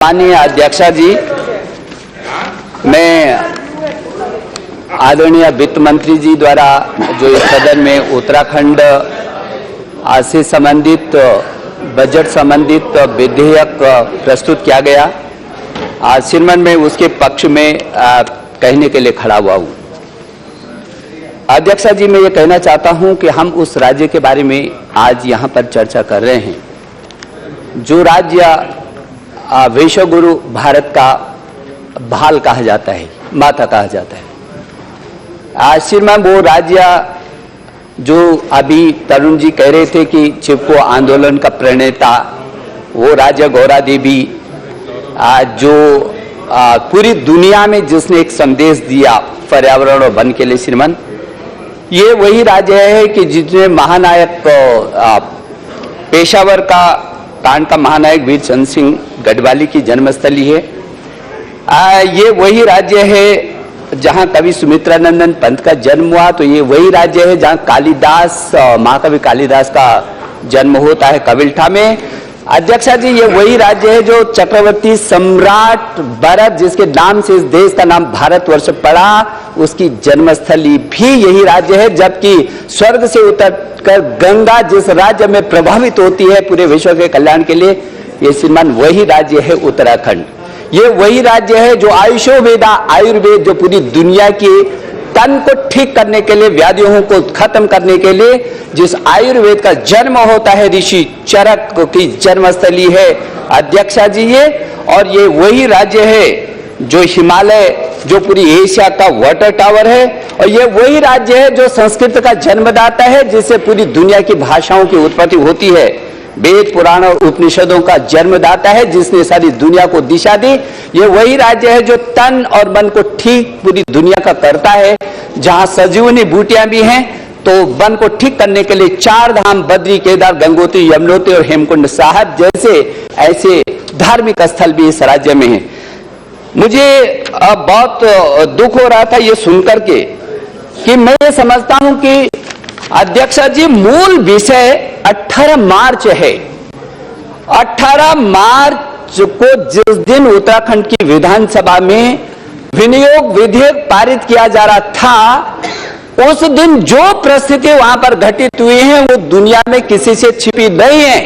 माननीय अध्यक्षा जी, मैं आदरणीय वित्त मंत्री जी द्वारा जो इस सदन में उत्तराखंड से संबंधित बजट संबंधित विधेयक प्रस्तुत किया गया, श्रीमान में उसके पक्ष में कहने के लिए खड़ा हुआ हूँ। अध्यक्षा जी, मैं ये कहना चाहता हूँ कि हम उस राज्य के बारे में आज यहाँ पर चर्चा कर रहे हैं जो राज्य विश्व गुरु भारत का भाल कहा जाता है, माता कहा जाता है। श्रीमान वो राज्य जो अभी तरुण जी कह रहे थे कि चिपको आंदोलन का प्रणेता, वो राज्य गौरा देवी जो पूरी दुनिया में जिसने एक संदेश दिया पर्यावरण और वन के लिए, श्रीमान ये वही राज्य है कि जिसने महानायक पेशावर का कांड का महानायक वीर चंद्र सिंह गढ़वाली की जन्मस्थली है। ये वही राज्य है जहां कवि सुमित्रानंदन पंत का जन्म हुआ, तो ये वही राज्य है जहां कालिदास, महाकवि कालिदास का जन्म होता है कविल्ठा में। अध्यक्षा जी, ये वही राज्य है जो चक्रवर्ती सम्राट भरत, जिसके नाम से इस देश का नाम भारतवर्ष पड़ा, उसकी जन्मस्थली भी यही राज्य है। जबकि स्वर्ग से उतरकर गंगा जिस राज्य में प्रभावित होती है पूरे विश्व के कल्याण के लिए, ये श्रीमान वही राज्य है उत्तराखंड। ये वही राज्य है जो आयुर्वेदा आयुर्वेद जो पूरी दुनिया की तन को ठीक करने के लिए, व्याधियों को खत्म करने के लिए जिस आयुर्वेद का जन्म होता है, ऋषि चरक की जन्मस्थली है अध्यक्षा जी ये। और ये वही राज्य है जो हिमालय, जो पूरी एशिया का वाटर टावर है, और ये वही राज्य है जो संस्कृत का जन्मदाता है, जिससे पूरी दुनिया की भाषाओं की उत्पत्ति होती है। वेद पुराण और उपनिषदों का जन्मदाता है जिसने सारी दुनिया को दिशा दी। ये वही राज्य है जो तन और मन को ठीक पूरी दुनिया का करता है, जहां सजीवनी बूटियां भी हैं, तो वन को ठीक करने के लिए 4 धाम बद्री, केदार, गंगोत्री, यमुनोत्री और हेमकुंड साहिब जैसे ऐसे धार्मिक स्थल भी इस राज्य में है। मुझे अब बहुत दुख हो रहा था ये सुनकर के कि मैं ये समझता हूं कि अध्यक्षा जी, मूल विषय 18 मार्च है। 18 मार्च को जिस दिन उत्तराखंड की विधानसभा में विनियोग विधेयक पारित किया जा रहा था, उस दिन जो परिस्थिति वहां पर घटित हुई है वो दुनिया में किसी से छिपी नहीं है।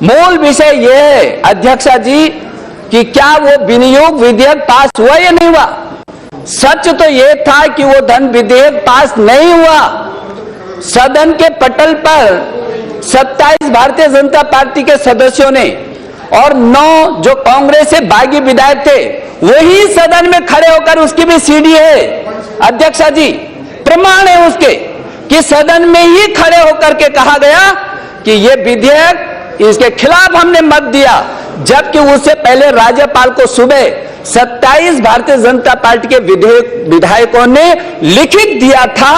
मूल विषय यह है अध्यक्षा जी कि क्या वो विनियोग विधेयक पास हुआ या नहीं हुआ। सच तो यह था कि वो धन विधेयक पास नहीं हुआ। सदन के पटल पर 27 भारतीय जनता पार्टी के सदस्यों ने और 9 जो कांग्रेस से बागी विधायक थे, वही सदन में खड़े होकर, उसकी भी सीडी है अध्यक्षा जी, प्रमाण है उसके कि सदन में ही खड़े होकर के कहा गया कि ये विधेयक, इसके खिलाफ हमने मत दिया। जबकि उससे पहले राज्यपाल को सुबह 27 भारतीय जनता पार्टी के विधायकों ने लिखित दिया था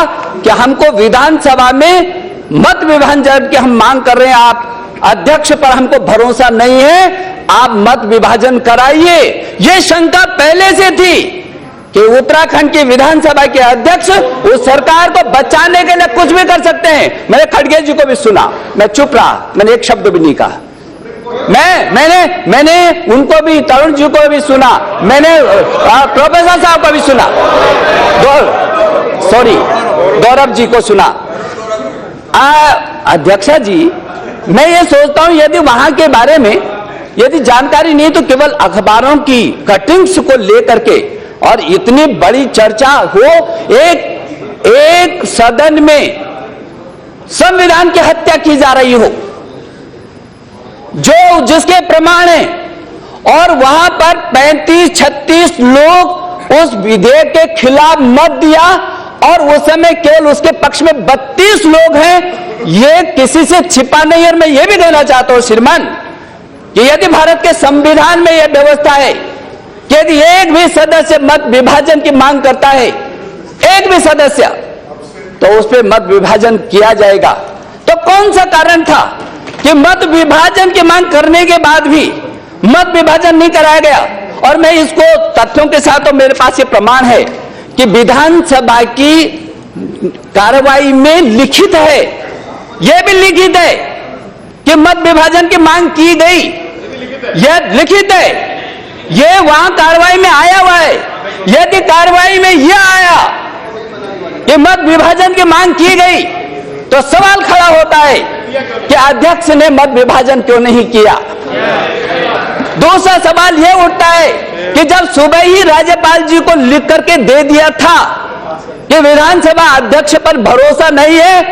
कि हमको विधानसभा में मत विभाजन की हम मांग कर रहे हैं, आप अध्यक्ष पर हमको भरोसा नहीं है, आप मत विभाजन कराइए। ये शंका पहले से थी कि उत्तराखंड की विधानसभा के अध्यक्ष उस सरकार को बचाने के लिए कुछ भी कर सकते हैं। मैंने खड़गे जी को भी सुना, मैं चुप रहा, मैंने एक शब्द भी नहीं कहा। मैंने उनको भी, तरुण जी को भी सुना, मैंने प्रोफेसर साहब को भी सुना, गौरव जी को सुना। अध्यक्षा जी, मैं ये सोचता हूं यदि वहां के बारे में यदि जानकारी नहीं तो केवल अखबारों की कटिंग्स को लेकर के और इतनी बड़ी चर्चा हो, एक सदन में संविधान की हत्या की जा रही हो, जो जिसके प्रमाण है, और वहां पर 35-36 लोग उस विधेयक के खिलाफ मत दिया, और उस समय केवल उसके पक्ष में 32 लोग हैं। ये किसी से छिपा नहीं है। और मैं ये भी कहना चाहता हूं श्रीमान कि यदि भारत के संविधान में यह व्यवस्था है कि यदि एक भी सदस्य मत विभाजन की मांग करता है, एक भी सदस्य, तो उस पर मत विभाजन किया जाएगा। तो कौन सा कारण था कि मत विभाजन की मांग करने के बाद भी मत विभाजन नहीं कराया गया। और मैं इसको तथ्यों के साथ, तो मेरे पास ये प्रमाण है कि विधानसभा की कार्रवाई में लिखित है, यह भी लिखित है कि मत विभाजन की मांग की गई। यह लिखित है, ये वहां कार्रवाई में आया हुआ है। यदि कार्रवाई में यह आया कि मत विभाजन की मांग की गई तो सवाल खड़ा होता है कि अध्यक्ष ने मत विभाजन क्यों नहीं किया। दूसरा सवाल यह उठता है कि जब सुबह ही राज्यपाल जी को लिख करके दे दिया था कि विधानसभा अध्यक्ष पर भरोसा नहीं है,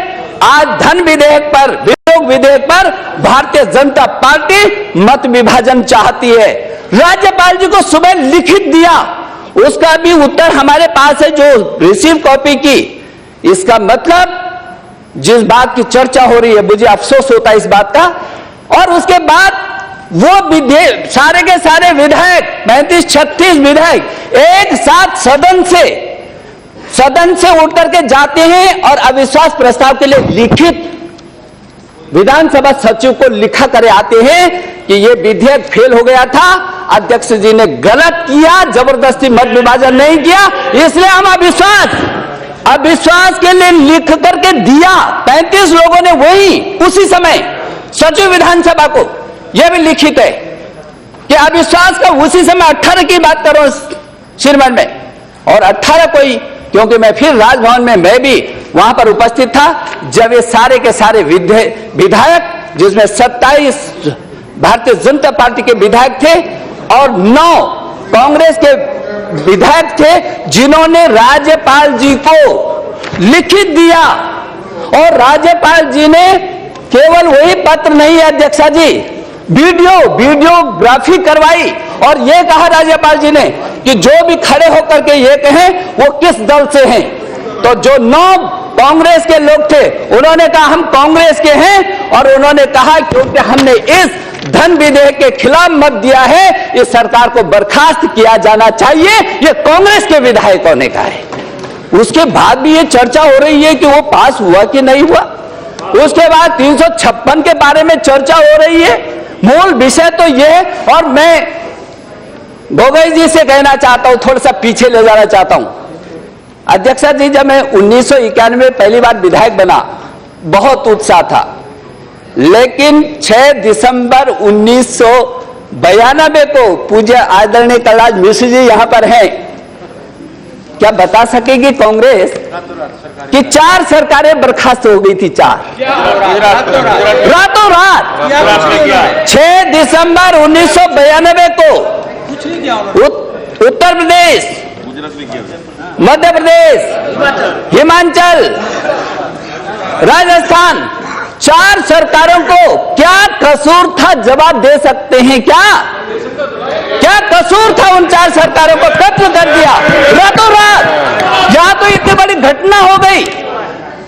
आज धन विधेयक पर, विनियोग विधेयक पर भारतीय जनता पार्टी मत विभाजन चाहती है। राज्यपाल जी को सुबह लिखित दिया, उसका भी उत्तर हमारे पास है जो रिसीव कॉपी की। इसका मतलब जिस बात की चर्चा हो रही है, मुझे अफसोस होता है इस बात का, और उसके बाद वो विधेयक सारे के सारे विधायक 35-36 विधायक एक साथ सदन से उठ करके जाते हैं और अविश्वास प्रस्ताव के लिए लिखित विधानसभा सचिव को लिखा करे आते हैं कि ये विधेयक फेल हो गया था, अध्यक्ष जी ने गलत किया, जबरदस्ती मत विभाजन नहीं किया, इसलिए हम अविश्वास के लिए लिख करके दिया। 35 लोगों ने वही उसी समय सचिव विधानसभा को, यह भी लिखित है कि अविश्वास का उसी समय 18 की बात करो श्रीमन में, और 18 कोई, क्योंकि मैं फिर राजभवन में मैं भी वहां पर उपस्थित था जब ये सारे के सारे विधायक, जिसमें 27 भारतीय जनता पार्टी के विधायक थे और 9 कांग्रेस के विधायक थे, जिन्होंने राज्यपाल जी को लिखित दिया। और राज्यपाल जी ने केवल वही पत्र नहीं है अध्यक्षा जी, वीडियोग्राफी करवाई और यह कहा राज्यपाल जी ने कि जो भी खड़े होकर के ये कहें वो किस दल से हैं। तो जो 9 कांग्रेस के लोग थे उन्होंने कहा हम कांग्रेस के हैं, और उन्होंने कहा क्योंकि हमने इस धन विधेयक के खिलाफ मत दिया है, इस सरकार को बर्खास्त किया जाना चाहिए, ये कांग्रेस के विधायकों ने कहा है। उसके बाद भी ये चर्चा हो रही है कि वो पास हुआ कि नहीं हुआ। उसके बाद 356 के बारे में चर्चा हो रही है। मूल विषय तो ये है, और मैं गोगोई जी से कहना चाहता हूं, थोड़ा सा पीछे ले जाना चाहता हूं। अध्यक्षा जी, जब मैं 1991 में पहली बार विधायक बना, बहुत उत्साह था, लेकिन 6 दिसंबर 1992 को पूज्य आदरणीय कलराज मिश्र जी यहां पर हैं, क्या बता सकेगी कांग्रेस कि 4 सरकारें बर्खास्त हो गई थी, 4 रातों रात। 6 दिसंबर 1992 को उत्तर प्रदेश, मध्य प्रदेश, हिमाचल, राजस्थान, 4 सरकारों को क्या कसूर था, जवाब दे सकते हैं क्या कसूर था उन 4 सरकारों को कत्ल कर दिया रातों रात। यहां तो इतनी बड़ी घटना हो गई,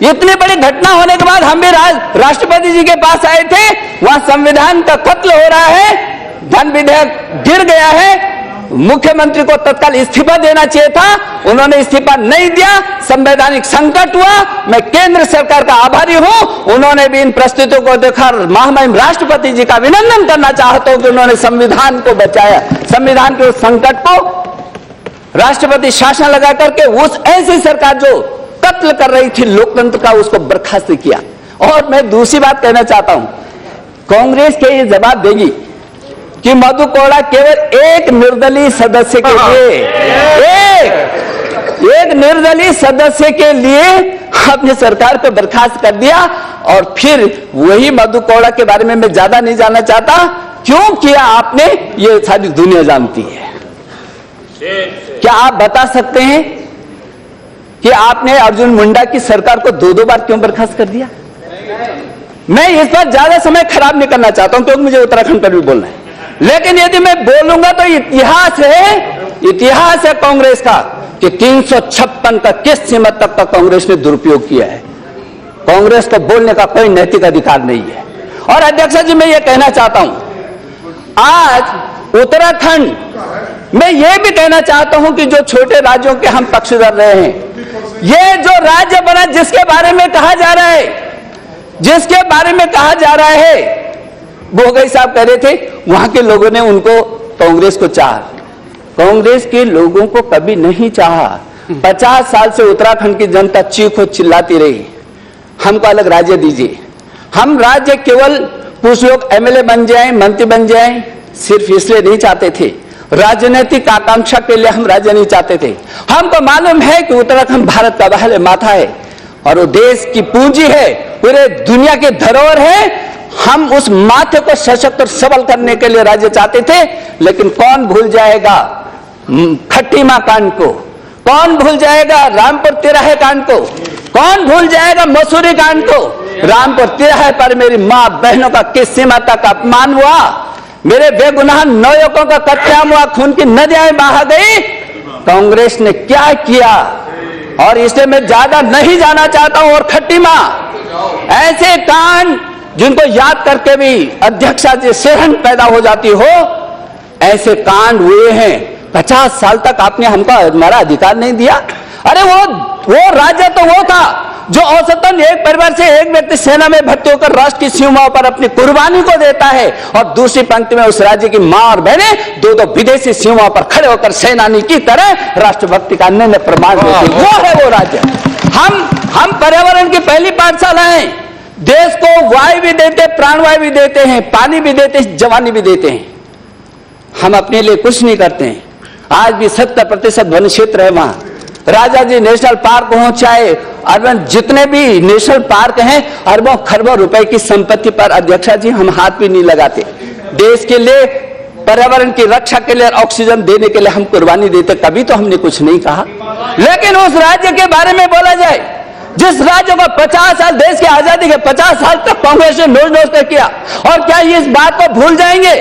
इतनी बड़ी घटना होने के बाद हम भी राष्ट्रपति जी के पास आए थे, वहां संविधान का कत्ल हो रहा है, धन विधेयक गिर गया है, मुख्यमंत्री को तत्काल इस्तीफा देना चाहिए था, उन्होंने इस्तीफा नहीं दिया, संवैधानिक संकट हुआ। मैं केंद्र सरकार का आभारी हूं, उन्होंने भी इन परिस्थितियों को देखा, महामहिम राष्ट्रपति जी का अभिनंदन करना चाहता हूं कि उन्होंने संविधान को बचाया, संविधान के उस संकट को राष्ट्रपति शासन लगा करके उस ऐसी सरकार जो कत्ल कर रही थी लोकतंत्र का, उसको बर्खास्त किया। और मैं दूसरी बात कहना चाहता हूं, कांग्रेस के ये जवाब देगी कि मधु कोड़ा केवल एक निर्दलीय सदस्य के लिए, एक निर्दलीय सदस्य के लिए आपने सरकार को बर्खास्त कर दिया। और फिर वही मधु कोड़ा के बारे में मैं ज्यादा नहीं जानना चाहता, क्यों किया आपने, ये सारी दुनिया जानती है। क्या आप बता सकते हैं कि आपने अर्जुन मुंडा की सरकार को 2-2 बार क्यों बर्खास्त कर दिया? मैं इस पर ज्यादा समय खराब नहीं करना चाहता हूं, क्योंकि मुझे उत्तराखंड पर भी बोलना है, लेकिन यदि मैं बोलूंगा तो इतिहास है कांग्रेस का कि 356 का किस सीमा तक का कांग्रेस ने दुरुपयोग किया है। कांग्रेस को बोलने का कोई नैतिक अधिकार नहीं है। और अध्यक्ष जी, मैं ये कहना चाहता हूं, आज उत्तराखंड में यह भी कहना चाहता हूं कि जो छोटे राज्यों के हम पक्षधर रहे हैं, ये जो राज्य बना जिसके बारे में कहा जा रहा है, गोगोई साहब कह रहे थे वहां के लोगों ने उनको, कांग्रेस को चाहा, कांग्रेस के लोगों को कभी नहीं चाहा। 50 साल से उत्तराखंड की जनता चीखो चिल्लाती रही, हमको अलग राज्य दीजिए। हम राज्य केवल कुछ लोग एमएलए बन जाएं, मंत्री बन जाएं, सिर्फ इसलिए नहीं चाहते थे, राजनीतिक आकांक्षा के लिए हम राज्य नहीं चाहते थे। हमको मालूम है कि उत्तराखंड भारत का पहले माथा है और वो देश की पूंजी है, पूरे दुनिया की धरोहर है। हम उस माथे को सशक्त और सबल करने के लिए राज्य चाहते थे, लेकिन कौन भूल जाएगा खट्टी मां कांड को, कौन भूल जाएगा रामपुर तिराहे कांड को, कौन भूल जाएगा मसूरी कांड को। रामपुर तिराहे पर मेरी मां बहनों का किस सीमा तक अपमान हुआ, मेरे बेगुनाह नौयुवकों का कत्लेआम हुआ, खून की नदियां बहा गई। कांग्रेस ने क्या किया, और इसलिए मैं ज्यादा नहीं जाना चाहता हूं। और खट्टी मां, ऐसे कांड जिनको याद करके भी अध्यक्षा जी सिरहन पैदा हो जाती हो, ऐसे कांड हुए हैं। 50 साल तक आपने हमको हमारा अधिकार नहीं दिया। अरे वो राज्य तो वो था जो औसतन एक परिवार से एक व्यक्ति सेना में भर्ती होकर राष्ट्र की सीमाओं पर अपनी कुर्बानी को देता है, और दूसरी पंक्ति में उस राज्य की मां और बहनें दो विदेशी सीमाओं पर खड़े होकर सेनानी की तरह राष्ट्रभक्ति का अन्य प्रमाण देती। वो है वो राज्य। हम पर्यावरण की पहली पाठशाला हैं। देश को वायु भी देते, प्राणवायु भी देते हैं, पानी भी देते हैं, जवानी भी देते हैं। हम अपने लिए कुछ नहीं करते हैं। आज भी 70% वन क्षेत्र है वहां। राजा जी नेशनल पार्क हो, चाहे अर्बन जितने भी नेशनल पार्क हैं, अरबों खरबों रुपए की संपत्ति पर अध्यक्षा जी हम हाथ भी नहीं लगाते। देश के लिए, पर्यावरण की रक्षा के लिए, ऑक्सीजन देने के लिए हम कुर्बानी देते। कभी तो हमने कुछ नहीं कहा। लेकिन उस राज्य के बारे में बोला जाए जिस राज्य को 50 साल, देश की आजादी के 50 साल तक कांग्रेस ने नोच नोच कर किया, और क्या ये इस बात को भूल जाएंगे?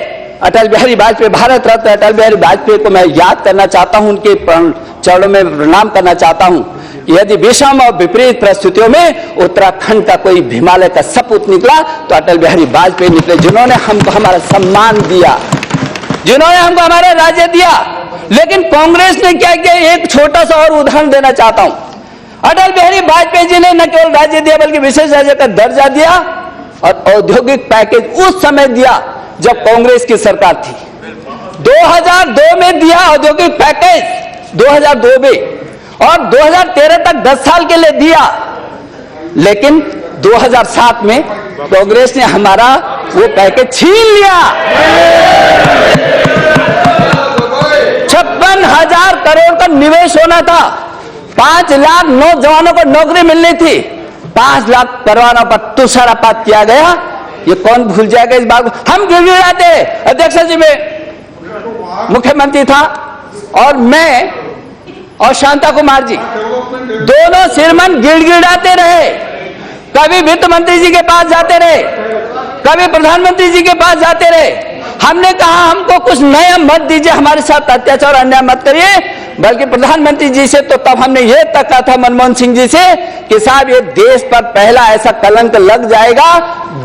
अटल बिहारी वाजपेयी, भारत रत्न अटल बिहारी वाजपेयी को मैं याद करना चाहता हूं, उनके चरणों में प्रणाम करना चाहता हूं। यदि विषम और विपरीत परिस्थितियों में उत्तराखंड का कोई हिमालय का सपूत निकला तो अटल बिहारी वाजपेयी निकले, जिन्होंने हमको हमारा सम्मान दिया, जिन्होंने हमको हमारा राज्य दिया। लेकिन कांग्रेस ने क्या किया, एक छोटा सा और उदाहरण देना चाहता हूं। अटल बिहारी वाजपेयी जी ने न केवल राज्य दिया बल्कि विशेष राज्य का दर्जा दिया, और औद्योगिक पैकेज उस समय दिया जब कांग्रेस की सरकार थी। 2002 में दिया औद्योगिक पैकेज, 2002 में, और 2013 तक 10 साल के लिए दिया। लेकिन 2007 में कांग्रेस ने हमारा वो पैकेज छीन लिया। 56,000 करोड़ का निवेश होना था, 5 लाख नौजवानों को नौकरी मिलनी थी, 5 लाख परिवारों पर तुषारपात किया गया। ये कौन भूल जाएगा इस बात को? हम गिड़गिड़ाते। अध्यक्ष जी में मुख्यमंत्री था, और मैं और शांता कुमार जी दोनों सिरमन गिड़गिड़ाते रहे। कभी वित्त मंत्री जी के पास जाते रहे, कभी प्रधानमंत्री जी के पास जाते रहे। हमने कहा हमको कुछ नया मत दीजिए, हमारे साथ अत्याचार और अन्याय मत करिए। बल्कि प्रधानमंत्री जी से तो तब हमने ये तक कहा था, मनमोहन सिंह जी से, कि साहब ये देश पर पहला ऐसा कलंक लग जाएगा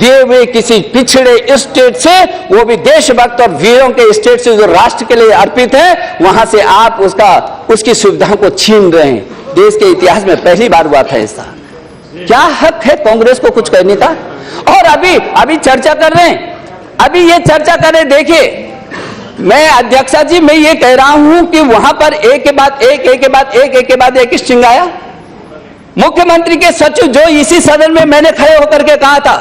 दिए हुए किसी पिछड़े स्टेट से, वो भी देशभक्त और वीरों के स्टेट से जो राष्ट्र के लिए अर्पित है, वहां से आप उसकी सुविधाओं को छीन रहे हैं। देश के इतिहास में पहली बार हुआ था ऐसा। क्या हक है कांग्रेस को कुछ कहने का? और अभी चर्चा कर रहे हैं, अभी ये चर्चा करें। देखिए, मैं अध्यक्षा जी मैं ये कह रहा हूं कि वहां पर एक के बाद एक स्ट्रिंग आया। मुख्यमंत्री के सचिव, जो इसी सदन में मैंने खड़े होकर के कहा था,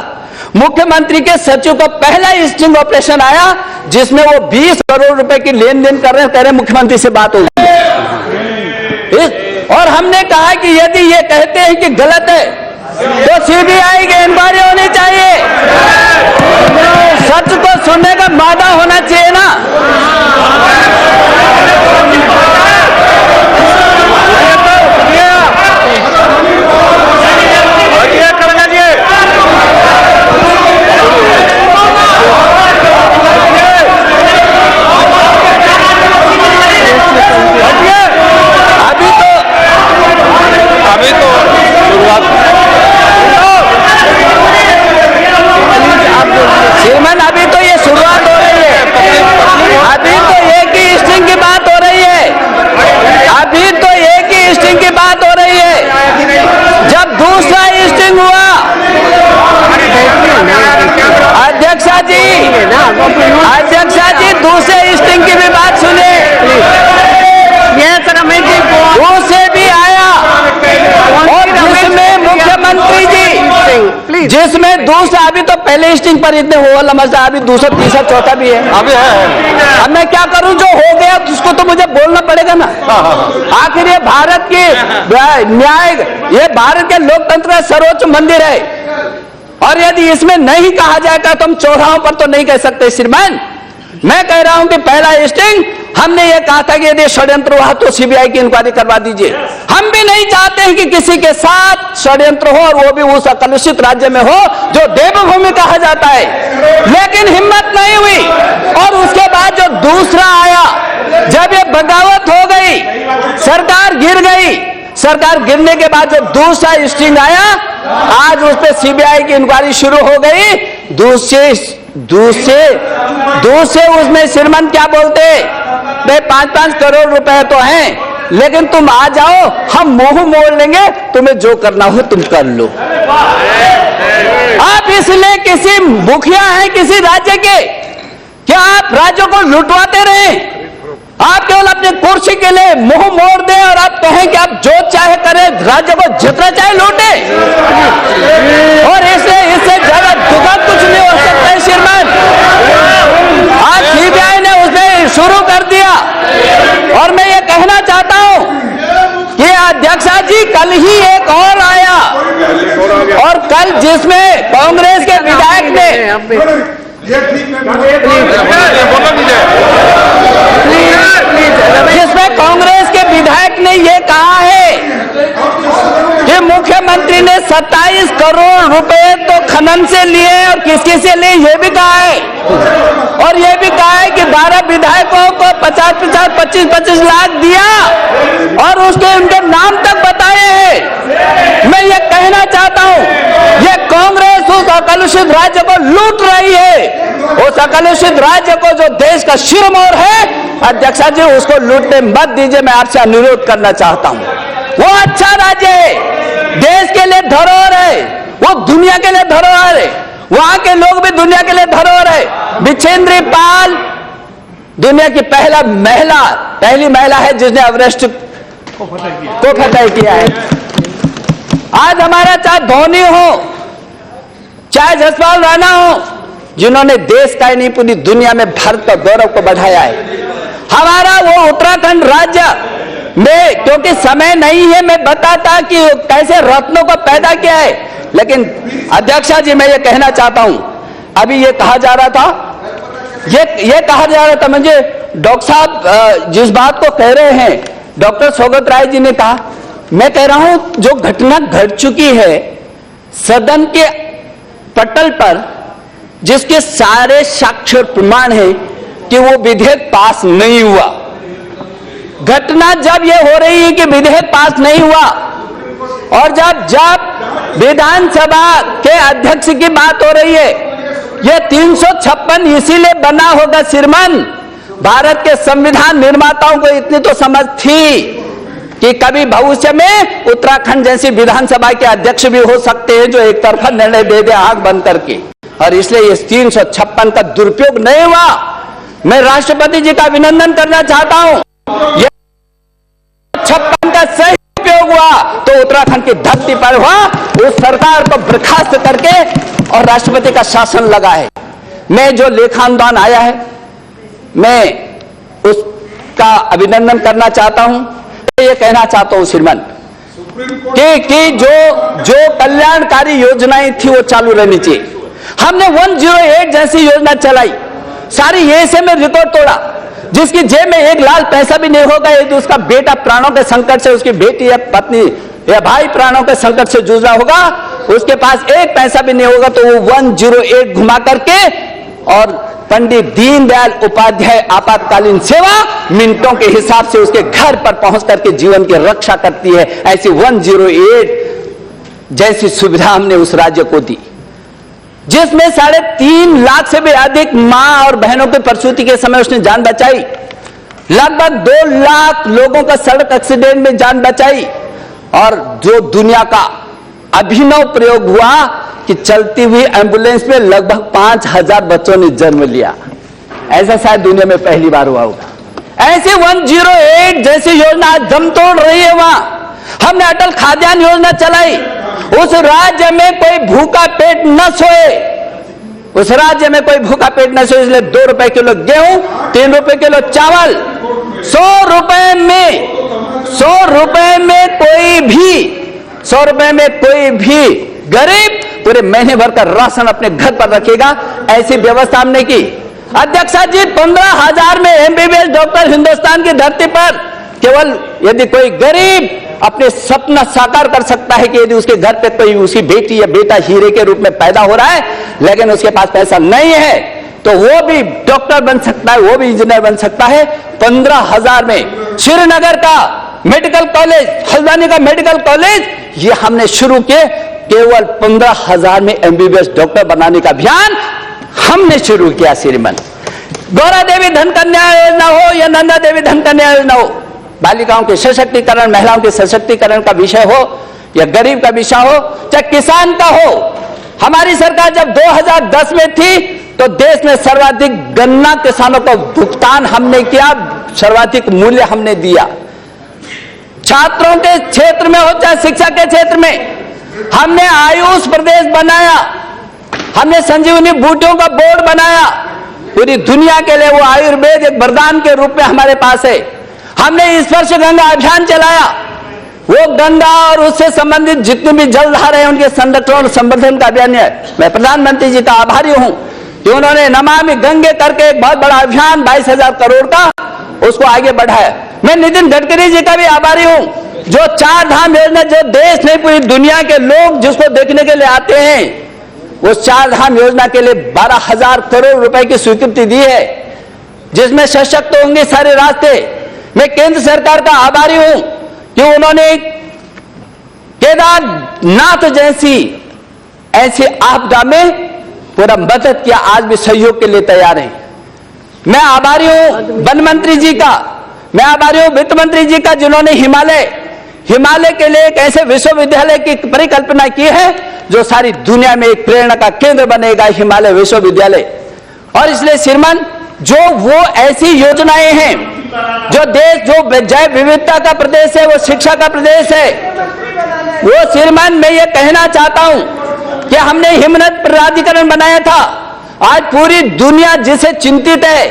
मुख्यमंत्री के सचिव का पहला स्ट्रिंग ऑपरेशन आया, जिसमें वो 20 करोड़ रुपए की लेन देन कर रहे हैं, कह रहे मुख्यमंत्री से बात होगी। और हमने कहा कि यदि ये कहते हैं कि गलत है तो सीबीआई की इंक्वायरी होनी चाहिए। सच को सुनने का वादा होना चाहिए ना। श्रीमान, अभी तो ये शुरुआत हो रही है, अभी तो एक ही स्ट्रिंग की बात हो रही है, अभी तो एक ही स्ट्रिंग की बात हो रही है। जब दूसरा स्ट्रिंग हुआ, अध्यक्षा जी दूसरे स्ट्रिंग की भी बात सुने। दूसरे भी आया, और जिसमें मुख्यमंत्री जी, जिसमें दूसरा, अभी तो पहले स्टिंग पर इतने होल मजा, अभी दूसरा तीसरा चौथा भी है, अभी है। अब मैं क्या करूं? जो हो गया उसको तो मुझे बोलना पड़ेगा ना। आखिर ये भारत की न्याय, ये भारत के लोकतंत्र का सर्वोच्च मंदिर है, और यदि इसमें नहीं कहा जाएगा तो हम चौराहों पर तो नहीं कह सकते। श्रीमान, मैं कह रहा हूं कि पहला स्टिंग हमने ये कहा था कि यदि षड्यंत्र हुआ तो सीबीआई की इंक्वायरी करवा दीजिए। हम भी नहीं चाहते हैं कि किसी के साथ षड्यंत्र हो, और वो भी उस कलुषित राज्य में हो जो देवभूमि कहा जाता है, लेकिन हिम्मत नहीं हुई। और उसके बाद जो दूसरा आया, जब ये बगावत हो गई, सरकार गिर गई, सरकार गिरने के बाद जो दूसरा स्टिंग आया, आज उस पर सीबीआई की इंक्वायरी शुरू हो गई। दूसरे उसमें श्रीमान क्या बोलते, भाई 5-5 करोड़ रुपए तो हैं, लेकिन तुम आ जाओ, हम मुंह मोड़ लेंगे, तुम्हें जो करना हो तुम कर लो। आप इसलिए किसी मुखिया हैं किसी राज्य के, क्या आप राज्यों को लुटवाते रहे? आप केवल अपनी कुर्सी के लिए मुंह मोड़ दें और आप कहें कि आप जो चाहे करें, राज्य को जितना चाहे लूटे, और इससे ज्यादा दुखद कुछ नहीं हो सकता है। श्रीमान, आज सीबीआई ने उसने शुरू कर दिया, और मैं ये कहना चाहता हूं कि अध्यक्षा जी कल ही एक और आया, और कल जिसमें कांग्रेस के विधायक ने जिसमें कांग्रेस के विधायक ने यह कहा है कि मुख्यमंत्री ने 27 करोड़ रुपए तो खनन से लिए, और किसके से लिए यह भी कहा है, और यह भी कहा है कि 12 विधायकों को 50-50, 25-25 लाख दिया, और उसके उनके नाम तक बताए हैं। मैं ये कहना चाहता हूं, ये कांग्रेस उस अकलुषित राज्य को लूट रही है, उस अकलुषित राज्य को जो देश का शिरमौर है। अध्यक्षा जी, उसको लूटने मत दीजिए, मैं आपसे अनुरोध करना चाहता हूं। वो अच्छा राज्य है, देश के लिए धरोहर है, वो दुनिया के लिए धरोहर है, वहां के लोग भी दुनिया के लिए धरोहर है। बिछेंद्री पाल दुनिया की पहली महिला है जिसने एवरेस्ट को फतह किया है। आज हमारा चाहे धोनी हो, चाहे जसपाल राणा हो, जिन्होंने देश का ही नहीं पूरी दुनिया में भारत का गौरव को बढ़ाया है। हमारा वो उत्तराखंड राज्य में, क्योंकि समय नहीं है मैं बताता कि कैसे रत्नों को पैदा किया है, लेकिन अध्यक्षा जी मैं ये कहना चाहता हूं, अभी ये कहा जा रहा था, ये कहा जा रहा था, मुझे डॉक्टर साहब जिस बात को कह रहे हैं, डॉक्टर सौगत राय जी ने कहा, मैं कह रहा हूं जो घटना घट चुकी है सदन के पटल पर, जिसके सारे साक्ष्य प्रमाण है कि वो विधेयक पास नहीं हुआ। घटना जब ये हो रही है कि विधेयक पास नहीं हुआ, और जब विधानसभा के अध्यक्ष की बात हो रही है, ये 356 इसीलिए बना होगा श्रीमान, भारत के संविधान निर्माताओं को इतनी तो समझ थी कि कभी भविष्य में उत्तराखंड जैसी विधानसभा के अध्यक्ष भी हो सकते हैं जो एक तरफा निर्णय दे दे आंख बंद करके, और इसलिए इस 356 का दुरुपयोग नहीं हुआ। मैं राष्ट्रपति जी का अभिनंदन करना चाहता हूं, यह 56 का सही उपयोग हुआ तो उत्तराखंड की धरती पर हुआ, उस सरकार को बर्खास्त करके और राष्ट्रपति का शासन लगा है। मैं जो लेखानुदान आया है मैं उसका अभिनंदन करना चाहता हूं। ये कहना चाहता हूं श्रीमान कि जो कल्याणकारी योजनाएं थी वो चालू रहनी चाहिए। हमने 108 जैसी योजना चलाई, सारी ऐसे में रिकॉर्ड तोड़ा, जिसकी जेब में एक लाल पैसा भी नहीं होगा, यदि उसका बेटा प्राणों के संकट से, उसकी बेटी या पत्नी या भाई प्राणों के संकट से जूझ रहा होगा, उसके पास एक पैसा भी नहीं होगा, तो वो 108 घुमा करके, और पंडित दीनदयाल उपाध्याय आपातकालीन सेवा मिनटों के हिसाब से उसके घर पर पहुंच करके जीवन की रक्षा करती है। ऐसी 108 जैसी सुविधा हमने उस राज्य को दी, जिसमें 3.5 लाख से भी अधिक मां और बहनों की प्रसूति के समय उसने जान बचाई। लगभग 2 लाख लोगों का सड़क एक्सीडेंट में जान बचाई, और जो दुनिया का अभिनव प्रयोग हुआ कि चलती हुई एम्बुलेंस में लगभग 5000 बच्चों ने जन्म लिया, ऐसा शायद दुनिया में पहली बार हुआ होगा। ऐसी 108 जैसी योजना दम तोड़ रही है। वहां हमने अटल खाद्यान्न योजना चलाई, उस राज्य में कोई भूखा पेट न सोए, उस राज्य में कोई भूखा पेट न सोए, इसलिए 2 रुपए किलो गेहूं, 3 रुपए किलो चावल, 100 रुपए में कोई भी गरीब पूरे महीने भर का राशन अपने घर पर रखेगा, ऐसी व्यवस्था हमने की। अध्यक्षा जी, 15,000 में एमबीबीएस डॉक्टर हिंदुस्तान की धरती पर केवल यदि कोई गरीब अपने सपना साकार कर सकता है कि यदि उसके घर पे कोई उसकी बेटी या बेटा हीरे के रूप में पैदा हो रहा है, लेकिन उसके पास पैसा नहीं है, तो वो भी डॉक्टर बन सकता है, वो भी इंजीनियर बन सकता है। 15,000 में श्रीनगर का मेडिकल कॉलेज, हल्द्वानी का मेडिकल कॉलेज, ये हमने शुरू किए। केवल 15,000 में एमबीबीएस डॉक्टर बनाने का अभियान हमने शुरू किया। श्रीमान, गौरा देवी धन कन्या योजना हो या नंदा देवी धन कन्या योजना हो, बालिकाओं के सशक्तिकरण, महिलाओं के सशक्तिकरण का विषय हो या गरीब का विषय हो, चाहे किसान का हो। हमारी सरकार जब 2010 में थी तो देश में सर्वाधिक गन्ना किसानों को भुगतान हमने किया, सर्वाधिक मूल्य हमने दिया। छात्रों के क्षेत्र में हो चाहे शिक्षा के क्षेत्र में, हमने आयुष प्रदेश बनाया, हमने संजीवनी बूटियों का बोर्ड बनाया। पूरी दुनिया के लिए वो आयुर्वेद एक वरदान के रूप में हमारे पास है। हमने स्पर्श गंगा अभियान चलाया, वो गंगा और उससे संबंधित जितनी भी जलधारा है उनके संरक्षण और संवर्धन का अभियान है। मैं प्रधानमंत्री जी का आभारी हूं कि उन्होंने नमामि गंगे करके एक बहुत बड़ा अभियान 22,000 करोड़ का उसको आगे बढ़ाया। मैं नितिन गडकरी जी का भी आभारी हूं, जो 4 धाम योजना, जो देश नहीं पूरी दुनिया के लोग जिसको देखने के लिए आते हैं, उस 4 धाम योजना के लिए 12,000 करोड़ रुपए की स्वीकृति दी है, जिसमें सशक्त होंगे सारे रास्ते। मैं केंद्र सरकार का आभारी हूं कि उन्होंने केदारनाथ जैसी ऐसी आपदा में पूरा मदद किया, आज भी सहयोग के लिए तैयार हैं। मैं आभारी हूं वन मंत्री जी का, मैं आभारी हूं वित्त मंत्री जी का, जिन्होंने हिमालय के लिए एक ऐसे विश्वविद्यालय की परिकल्पना की है जो सारी दुनिया में एक प्रेरणा का केंद्र बनेगा, हिमालय विश्वविद्यालय। और इसलिए श्रीमान, जो वो ऐसी योजनाएं हैं जो देश, जो जैव विविधता का प्रदेश है, वो शिक्षा का प्रदेश है, वो श्रीमान मैं ये कहना चाहता हूं कि हमने हिमनद प्राधिकरण बनाया था। आज पूरी दुनिया जिसे चिंतित है,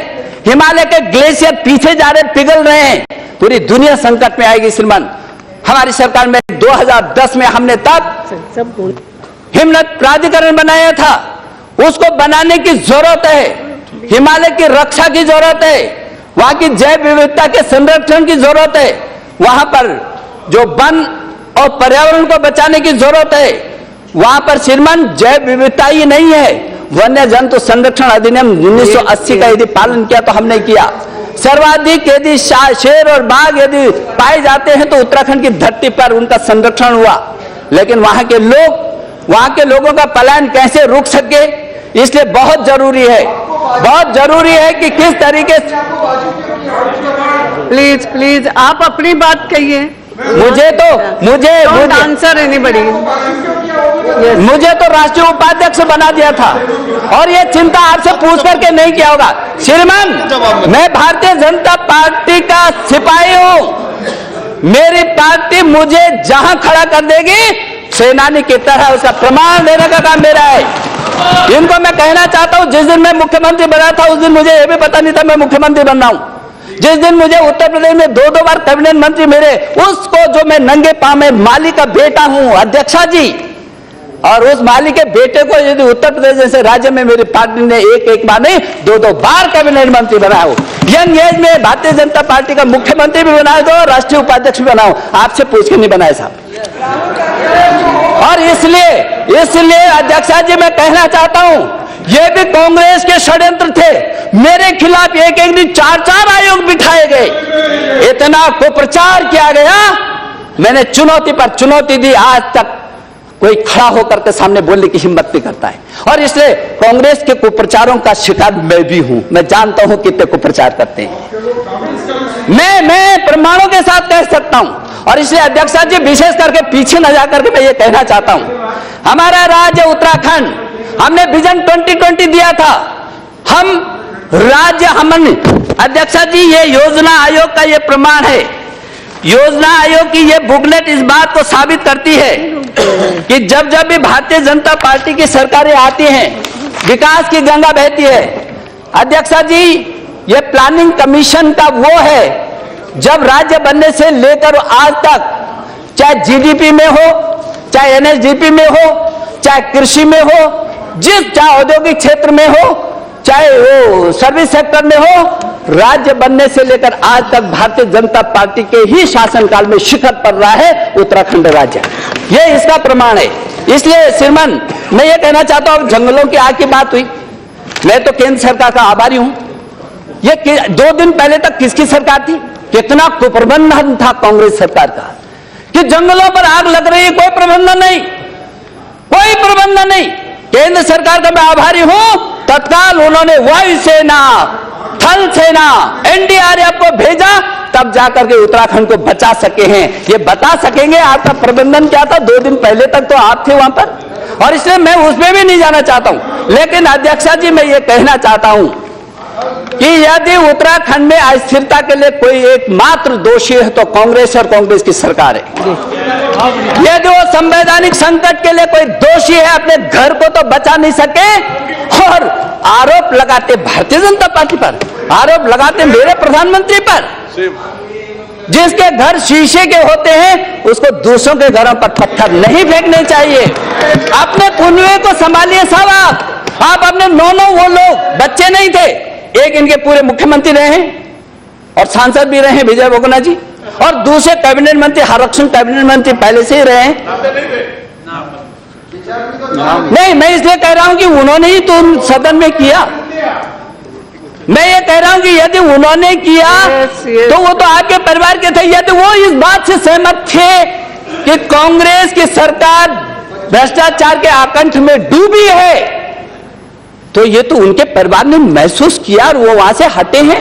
हिमालय के ग्लेशियर पीछे जा रहे, पिघल रहे हैं, पूरी दुनिया संकट में आएगी। श्रीमान, हमारी सरकार में 2010 में हमने तब हिमनद प्राधिकरण बनाया था, उसको बनाने की जरूरत है। हिमालय की रक्षा की जरूरत है, वहां की जैव विविधता के संरक्षण की जरूरत है, वहां पर जो वन और पर्यावरण को बचाने की जरूरत है। वहां पर श्रीमान जैव विविधता ही नहीं है, वन्य जंतु संरक्षण अधिनियम 1980 का यदि पालन किया तो हमने किया। सर्वाधिक यदि शेर और बाघ यदि पाए जाते हैं तो उत्तराखंड की धरती पर उनका संरक्षण हुआ, लेकिन वहां के लोगों का पलायन कैसे रुक सके, इसलिए बहुत जरूरी है कि किस तरीके से। प्लीज आप अपनी बात कहिए। Answer anybody. मुझे तो राष्ट्रीय उपाध्यक्ष बना दिया था और ये चिंता आपसे पूछ करके नहीं किया होगा। श्रीमान, मैं भारतीय जनता पार्टी का सिपाही हूं, मेरी पार्टी मुझे जहां खड़ा कर देगी सेनानी की तरह उसका प्रमाण देने का काम मेरा है। इनको मैं कहना चाहता हूं, जिस दिन मैं मुख्यमंत्री बना था उस दिन मुझे यह भी पता नहीं था मैं मुख्यमंत्री बन रहा हूं। जिस दिन मुझे उत्तर प्रदेश में 2 बार कैबिनेट मंत्री मिले, उसको जो मैं नंगे पांव में माली का बेटा हूं अध्यक्षा जी, और उस माली के बेटे को यदि उत्तर प्रदेश जैसे राज्य में मेरी पार्टी ने एक बार नहीं 2 बार कैबिनेट मंत्री बनाया हो, यंग एज में भारतीय जनता पार्टी का मुख्यमंत्री भी बनाया दो, राष्ट्रीय उपाध्यक्ष भी बनाओ, आपसे पूछ के नहीं बनाए साहब। और इसलिए अध्यक्षा जी मैं कहना चाहता हूं, ये भी कांग्रेस के षड्यंत्र थे, मेरे खिलाफ एक दिन 4 आयोग बिठाए गए, इतना कुप्रचार किया गया, मैंने चुनौती पर चुनौती दी, आज तक कोई खड़ा होकर के सामने बोलने की हिम्मत नहीं करता है। और इसलिए कांग्रेस के कुप्रचारों का शिकार मैं भी हूं, मैं जानता हूं कितने कुप्रचार करते हैं, मैं प्रमाणों के साथ कह सकता हूं। और इसलिए अध्यक्षा जी विशेष करके पीछे न जाकर के मैं ये कहना चाहता हूं, हमारा राज्य उत्तराखंड, हमने विजन 2020 दिया था, हमने अध्यक्षा जी ये योजना आयोग का ये प्रमाण है, योजना आयोग की ये बुकलेट इस बात को साबित करती है कि जब भी भारतीय जनता पार्टी की सरकारें आती हैं विकास की गंगा बहती है। अध्यक्षा जी, ये प्लानिंग कमीशन का वो है जब राज्य बनने से लेकर आज तक, चाहे जीडीपी में हो, चाहे एनएसडीपी में हो, चाहे कृषि में हो, चाहे औद्योगिक क्षेत्र में हो, चाहे वो सर्विस सेक्टर में हो, राज्य बनने से लेकर आज तक भारतीय जनता पार्टी के ही शासनकाल में शिखर पर रहा है उत्तराखंड राज्य। ये इसका प्रमाण है। इसलिए श्रीमान, मैं ये कहना चाहता हूं, जंगलों की आग की बात हुई, मैं तो केंद्र सरकार का आभारी हूं। ये 2 दिन पहले तक किसकी सरकार थी? कितना कुप्रबंधन था कांग्रेस सरकार का कि जंगलों पर आग लग रही है, कोई प्रबंधन नहीं, कोई प्रबंधन नहीं। केंद्र सरकार का मैं आभारी हूं, तत्काल उन्होंने वायुसेना, थल सेना, एनडीआरएफ को भेजा, तब जाकर के उत्तराखंड को बचा सके हैं। ये बता सकेंगे आपका प्रबंधन क्या था? 2 दिन पहले तक तो आप थे वहां पर, और इसलिए मैं उसमें भी नहीं जाना चाहता हूं। लेकिन अध्यक्षा जी, मैं ये कहना चाहता हूं कि यदि उत्तराखंड में अस्थिरता के लिए कोई एकमात्र दोषी है तो कांग्रेस और कांग्रेस की सरकार है। यदि वो संवैधानिक संकट के लिए कोई दोषी है, अपने घर को तो बचा नहीं सके और आरोप लगाते भारतीय जनता पार्टी पर, आरोप लगाते मेरे प्रधानमंत्री पर। जिसके घर शीशे के होते हैं उसको दूसरों के घरों पर पत्थर नहीं फेंकने चाहिए। अपने कुनवे को संभालिए साहब। आप अपने 9 वो लोग बच्चे नहीं थे, एक इनके पूरे मुख्यमंत्री रहे हैं और सांसद भी रहे हैं विजय बहुगुणा जी, और दूसरे कैबिनेट मंत्री, आरक्षण कैबिनेट मंत्री पहले से ही रहे हैं। नहीं, मैं इसलिए कह रहा हूं कि उन्होंने ही तो सदन में किया। मैं ये कह रहा हूं कि यदि उन्होंने किया तो वो तो आपके परिवार के थे। यदि वो इस बात से सहमत थे कि कांग्रेस की सरकार भ्रष्टाचार के आकंठ में डूबी है, तो ये तो उनके परिवार ने महसूस किया और वो वहां से हटे हैं,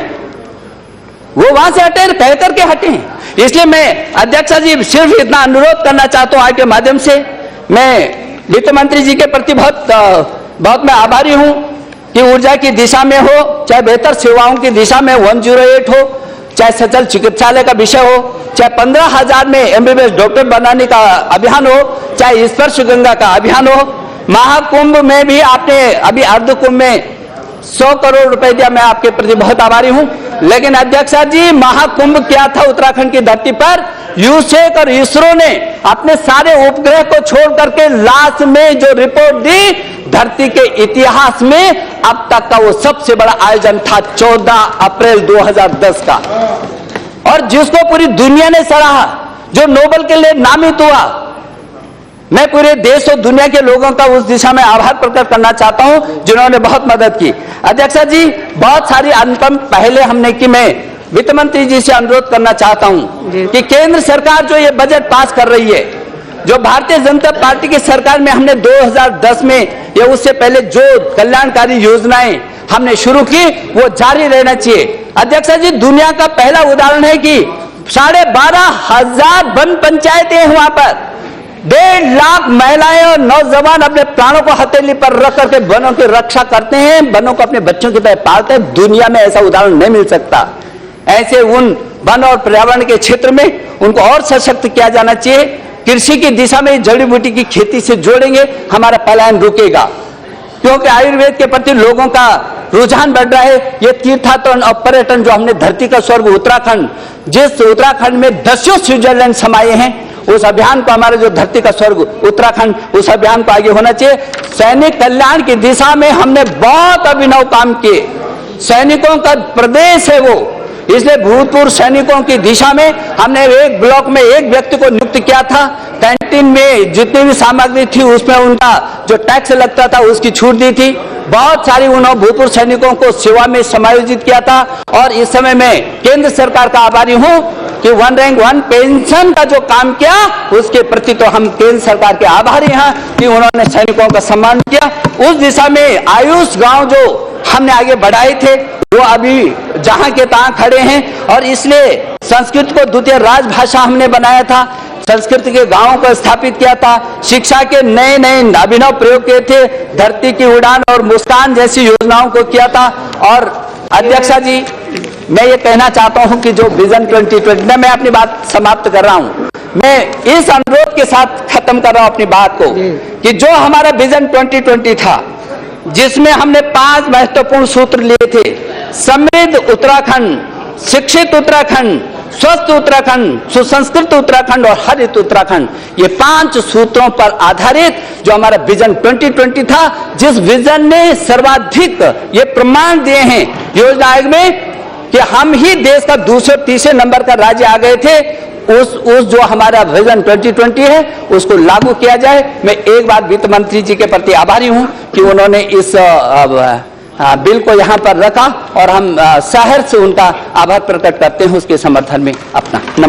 वो वहां से हटे, कह करके हटे हैं। इसलिए मैं अध्यक्षा जी सिर्फ इतना अनुरोध करना चाहता हूं आपके माध्यम से। मैं वित्त मंत्री जी के प्रति बहुत मैं आभारी हूं कि ऊर्जा की दिशा में हो, चाहे बेहतर सेवाओं की दिशा में 108 हो, चाहे सचल चिकित्सालय का विषय हो, चाहे 15,000 में एमबीबीएस डॉक्टर बनाने का अभियान हो, चाहे स्पर्श गंगा का अभियान हो, महाकुंभ में भी आपने अभी अर्ध कुंभ में 100 करोड़ रुपए दिया, मैं आपके प्रति बहुत आभारी हूं। लेकिन अध्यक्षा जी, महाकुंभ क्या था उत्तराखंड की धरती पर? यूसेक और इसरो ने अपने सारे उपग्रह को छोड़ करके लास्ट में जो रिपोर्ट दी, धरती के इतिहास में अब तक का वो सबसे बड़ा आयोजन था 14 अप्रैल 2010 का, और जिसको पूरी दुनिया ने सराहा, जो नोबेल के लिए नामित हुआ। मैं पूरे देश और दुनिया के लोगों का उस दिशा में आभार प्रकट करना चाहता हूं जिन्होंने बहुत मदद की। अध्यक्षा जी, बहुत सारी अनुपम पहले हमने की। मैं वित्त मंत्री जी से अनुरोध करना चाहता हूं कि केंद्र सरकार जो ये बजट पास कर रही है, जो भारतीय जनता पार्टी की सरकार में हमने 2010 में या उससे पहले जो कल्याणकारी योजनाएं हमने शुरू की, वो जारी रहना चाहिए। अध्यक्षा जी, दुनिया का पहला उदाहरण है कि 12,500 वन पंचायतें हैं वहां पर। 1.5 लाख महिलाएं और नौजवान अपने प्राणों को हथेली पर रख करके वनों की रक्षा करते हैं, वनों को अपने बच्चों की तरह पालते हैं। दुनिया में ऐसा उदाहरण नहीं मिल सकता। ऐसे उन वन और पर्यावरण के क्षेत्र में उनको और सशक्त किया जाना चाहिए। कृषि की दिशा में जड़ी बूटी की खेती से जोड़ेंगे, हमारा पलायन रुकेगा, क्योंकि आयुर्वेद के प्रति लोगों का रुझान बढ़ रहा है। ये तीर्थाटन और पर्यटन जो हमने धरती का स्वर्ग उत्तराखंड, जिस उत्तराखंड में 10 स्विट्जरलैंड समाये हैं, उस अभियान को, हमारा जो धरती का स्वर्ग उत्तराखंड, उस अभियान को आगे होना चाहिए। सैनिक कल्याण की दिशा में हमने बहुत अभिनव काम किए। सैनिकों का प्रदेश है वो, इसलिए भूतपूर्व सैनिकों की दिशा में हमने एक ब्लॉक में एक व्यक्ति को नियुक्त किया था। कैंटीन में जितनी भी सामग्री थी उसमें उनका जो टैक्स लगता था उसकी छूट दी थी। बहुत सारी उन्होंने भूतपूर्व सैनिकों को सेवा में समायोजित किया था। और इस समय मैं केंद्र सरकार का आभारी हूं कि 1 रैंक 1 पेंशन का जो काम किया, उसके प्रति तो हम केंद्र सरकार के आभारी हैं कि उन्होंने सैनिकों का सम्मान किया। उस दिशा में आयुष गांव जो हमने आगे बढ़ाए थे, वो अभी जहां के तहां खड़े हैं। और इसलिए संस्कृत को द्वितीय राजभाषा हमने बनाया था, संस्कृत के गांवों को स्थापित किया था, शिक्षा के नए नए अभिनव प्रयोग किए थे, धरती की उड़ान और मुस्कान जैसी योजनाओं को किया था। और अध्यक्षा जी, मैं ये कहना चाहता हूं कि जो विजन 2020, मैं अपनी बात समाप्त कर रहा हूं, मैं इस अनुरोध के साथ खत्म कर रहा हूं अपनी बात को कि जो हमारा विजन 2020 था, जिसमें हमने 5 महत्वपूर्ण सूत्र लिए थे। समृद्ध उत्तराखंड, शिक्षित उत्तराखंड, स्वस्थ उत्तराखंड, सुसंस्कृत उत्तराखंड और हरित उत्तराखंड, ये 5 सूत्रों पर आधारित जो हमारा विजन 2020 था, जिस विजन ने सर्वाधिक ये प्रमाण दिए हैं योजना आयोग में कि हम ही देश का दूसरे तीसरे नंबर का राज्य आ गए थे। उस जो हमारा विजन 2020 है उसको लागू किया जाए। मैं एक बार वित्त मंत्री जी के प्रति आभारी हूं कि उन्होंने इस बिल को यहां पर रखा और हम सहर्ष उनका आभार प्रकट करते हैं उसके समर्थन में अपना।